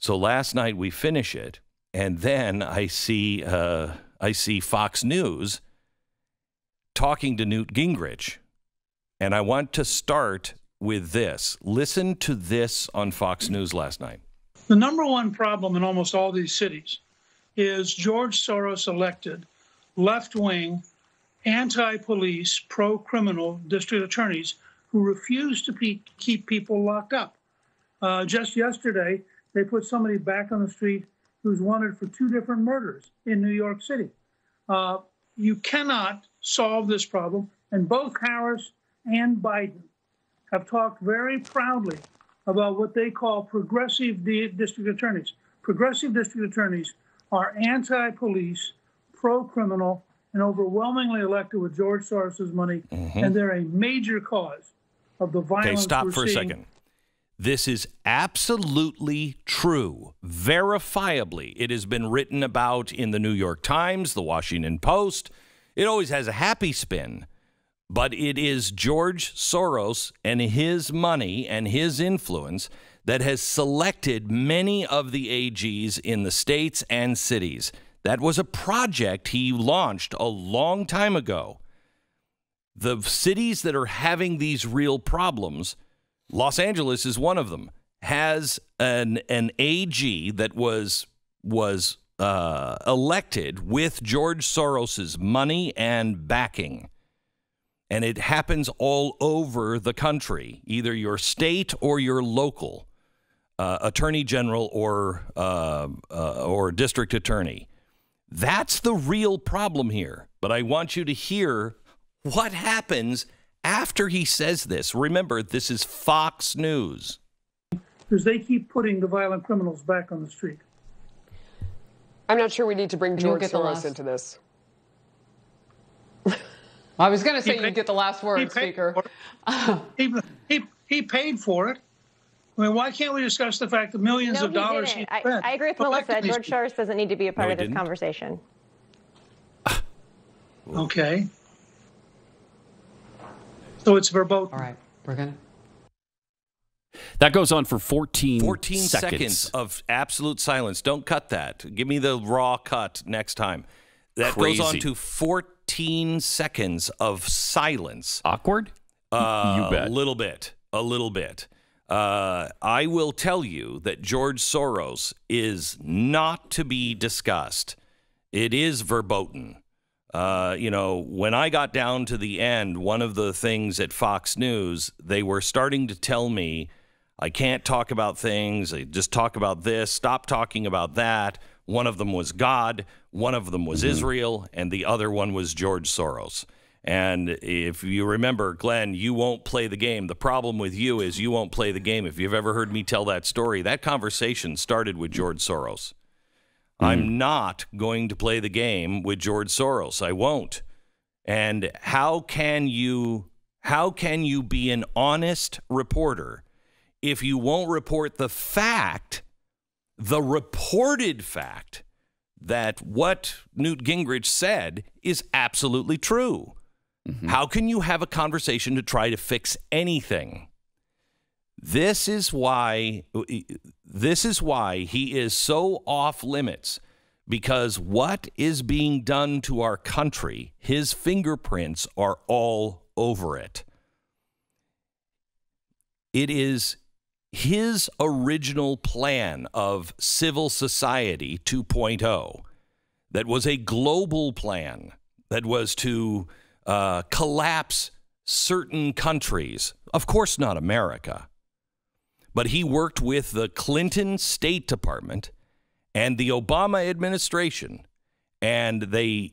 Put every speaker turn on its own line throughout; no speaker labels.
So last night we finish it, and then I see Fox News talking to Newt Gingrich, and I want to start with this. Listen to this on Fox News last night.
The number one problem in almost all these cities is George Soros elected left-wing, anti-police, pro-criminal district attorneys who refuse to keep people locked up. Just yesterday, they put somebody back on the street who's wanted for 2 different murders in New York City. You cannot solve this problem, and both Harris and Biden have talked very proudly about what they call progressive district attorneys. Progressive district attorneys are anti-police, pro-criminal, and overwhelmingly elected with George Soros's money, and they're a major cause of the violence.
Okay, stop
we're
for a
seeing.
second. This is absolutely true. Verifiably, it has been written about in the New York Times, the Washington Post. It always has a happy spin, but it is George Soros and his money and his influence that has selected many of the AGs in the states and cities. That was a project he launched a long time ago. The cities that are having these real problems, Los Angeles is one of them, has an AG that was elected with George Soros's money and backing. And it happens all over the country, either your state or your local attorney general or district attorney. That's the real problem here. But I want you to hear what happens after he says this. Remember, this is Fox News.
Because they keep putting the violent criminals back on the street.
I'm not sure we need to bring George Soros into this.
I was going to say you'd get the last word, Speaker.
He paid for it. I mean, why can't we discuss the fact that millions of dollars he spent?
I agree with Melissa. George Soros doesn't need to be a part of this conversation.
Okay. So it's verboten.
All right, we're going to.
That goes on for 14
seconds of absolute silence. Don't cut that. Give me the raw cut next time. That
Crazy.
goes on to 14 seconds of silence.
Awkward? You bet.
A little bit. I will tell you that George Soros is not to be discussed. It is verboten. When I got down to the end, one of the things at Fox News, they were starting to tell me, I can't talk about things. I just talk about this. Stop talking about that. One of them was God. One of them was Israel. And the other one was George Soros. And if you remember, Glenn, you won't play the game. The problem with you is you won't play the game. If you've ever heard me tell that story, that conversation started with George Soros. I'm not going to play the game with George Soros. I won't. And how can you be an honest reporter if you won't report the fact, the reported fact, that what Newt Gingrich said is absolutely true? How can you have a conversation to try to fix anything? This is why he is so off limits, because what is being done to our country, his fingerprints are all over it. It is his original plan of civil society 2.0 that was a global plan that was to collapse certain countries. Of course, not America. But he worked with the Clinton State Department and the Obama administration, and they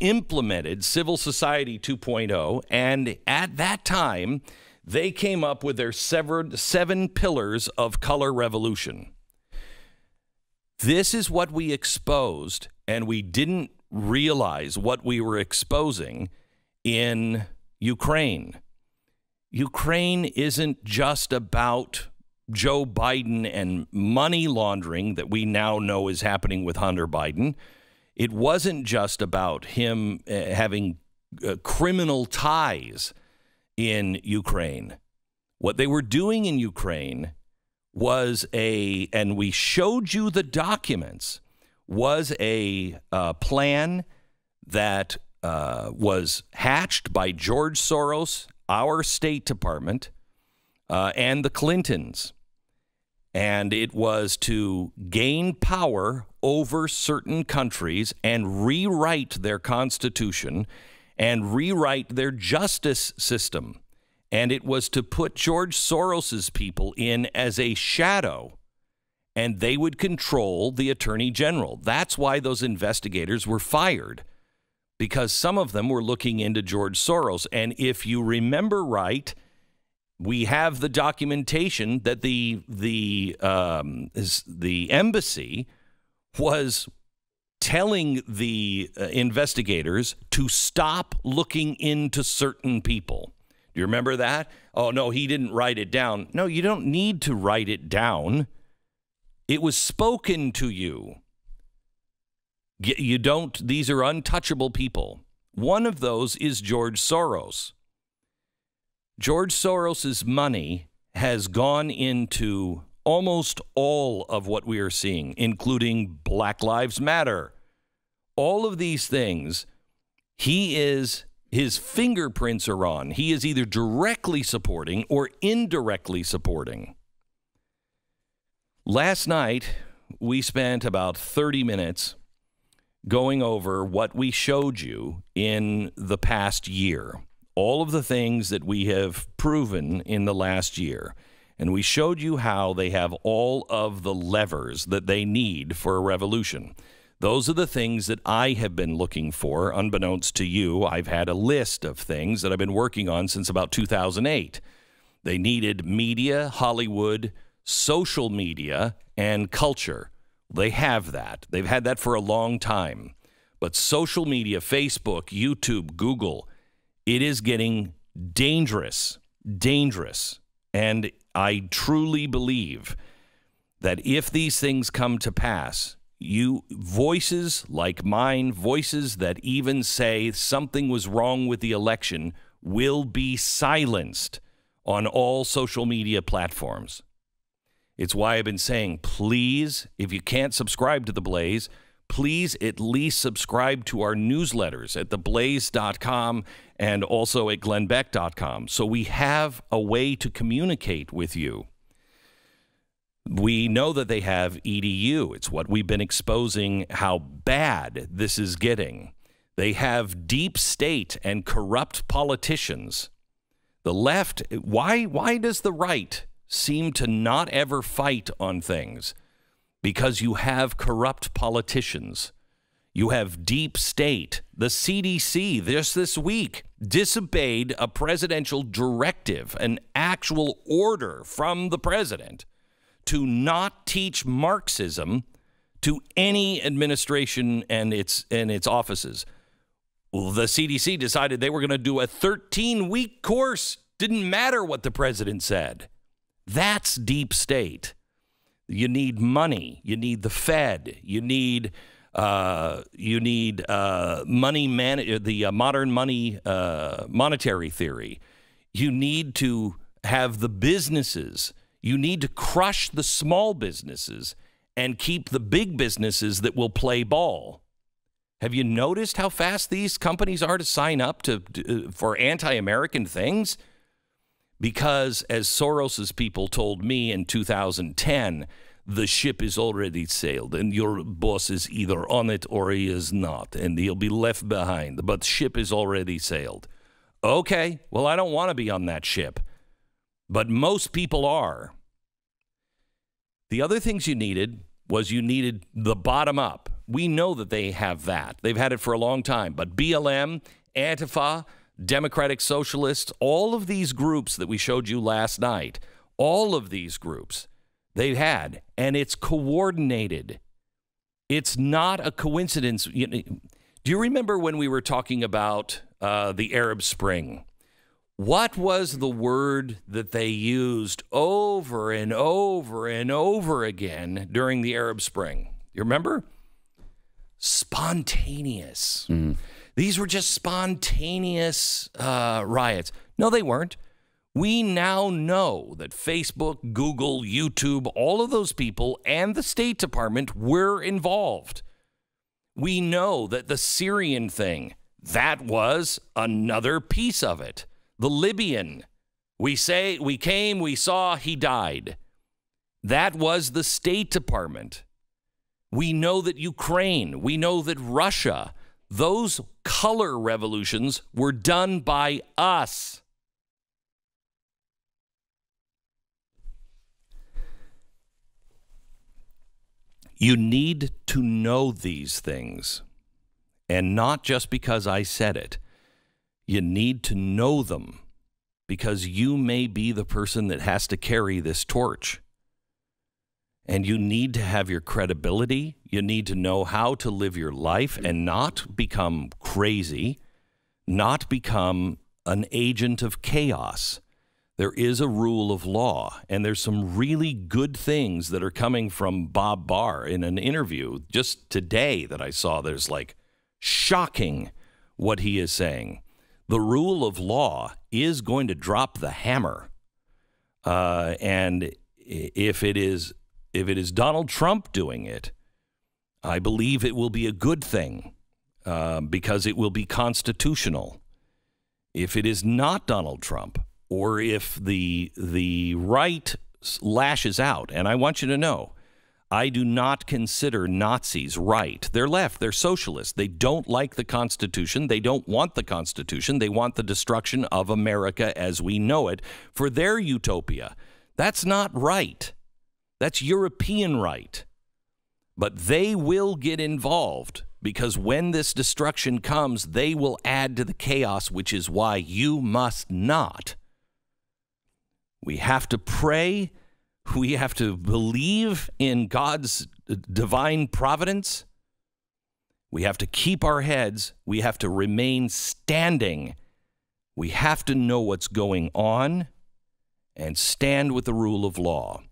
implemented Civil Society 2.0, and at that time, they came up with their 7 pillars of color revolution. This is what we exposed, and we didn't realize what we were exposing in Ukraine. Ukraine isn't just about Joe Biden and money laundering that we now know is happening with Hunter Biden. It wasn't just about him having criminal ties in Ukraine. What they were doing in Ukraine was and we showed you the documents, was a plan that was hatched by George Soros, our State Department, and the Clintons. And it was to gain power over certain countries and rewrite their constitution and rewrite their justice system. And it was to put George Soros's people in as a shadow, and they would control the attorney general. That's why those investigators were fired, because some of them were looking into George Soros. And if you remember right, we have the documentation that the embassy was telling the investigators to stop looking into certain people. Do you remember that? Oh, no, he didn't write it down. No, you don't need to write it down. It was spoken to you. You don't, these are untouchable people. One of those is George Soros. George Soros's money has gone into almost all of what we are seeing, including Black Lives Matter. All of these things, his fingerprints are on. He is either directly supporting or indirectly supporting. Last night, we spent about 30 minutes going over what we showed you in the past year. All of the things that we have proven in the last year. And we showed you how they have all of the levers that they need for a revolution. Those are the things that I have been looking for, unbeknownst to you. I've had a list of things that I've been working on since about 2008. They needed media, Hollywood, social media, and culture. They have that. They've had that for a long time. But social media, Facebook, YouTube, Google, it is getting dangerous, dangerous. And I truly believe that if these things come to pass, voices like mine, voices that even say something was wrong with the election, will be silenced on all social media platforms. It's why I've been saying, please, if you can't subscribe to The Blaze, please at least subscribe to our newsletters at theblaze.com and also at glennbeck.com, so we have a way to communicate with you. We know that they have EDU. It's what we've been exposing, how bad this is getting. They have deep state and corrupt politicians. The left, why does the right seem to not ever fight on things? Because you have corrupt politicians. You have deep state. The CDC just this week disobeyed a presidential directive, an actual order from the president to not teach Marxism to any administration and its offices. Well, the CDC decided they were going to do a 13-week course. Didn't matter what the president said. That's deep state. You need money. You need the Fed. You need money the modern money monetary theory. You need to have the businesses. You need to crush the small businesses and keep the big businesses that will play ball. Have you noticed how fast these companies are to sign up for anti-American things? Because, as Soros's people told me in 2010, the ship is already sailed, and your boss is either on it or he is not, and he'll be left behind. But ship is already sailed. Okay, well, I don't want to be on that ship. But most people are. The other things you needed was you needed the bottom up. We know that they have that. They've had it for a long time. But BLM, Antifa, Democratic Socialists, all of these groups that we showed you last night, all of these groups, they've had, and it's coordinated. It's not a coincidence. Do you remember when we were talking about the Arab Spring? What was the word that they used over and over and over again during the Arab Spring? You remember? Spontaneous. These were just spontaneous riots. No, they weren't. We now know that Facebook, Google, YouTube, all of those people and the State Department were involved. We know that the Syrian thing, that was another piece of it. The Libyan, we came, we saw, he died. That was the State Department. We know that Ukraine, we know that Russia, those color revolutions were done by us. You need to know these things, and not just because I said it. You need to know them because you may be the person that has to carry this torch. And you need to have your credibility. You need to know how to live your life and not become crazy, not become an agent of chaos. There is a rule of law, and there's some really good things that are coming from Bob Barr in an interview just today that I saw. There's like shocking what he is saying. The rule of law is going to drop the hammer. And if it is Donald Trump doing it, I believe it will be a good thing because it will be constitutional. If it is not Donald Trump, or if the right lashes out, and I want you to know, I do not consider Nazis right. They're left. They're socialists. They don't like the Constitution. They don't want the Constitution. They want the destruction of America as we know it for their utopia. That's not right. That's European right. But they will get involved because when this destruction comes, they will add to the chaos, which is why you must not. We have to pray. We have to believe in God's divine providence. We have to keep our heads. We have to remain standing. We have to know what's going on and stand with the rule of law.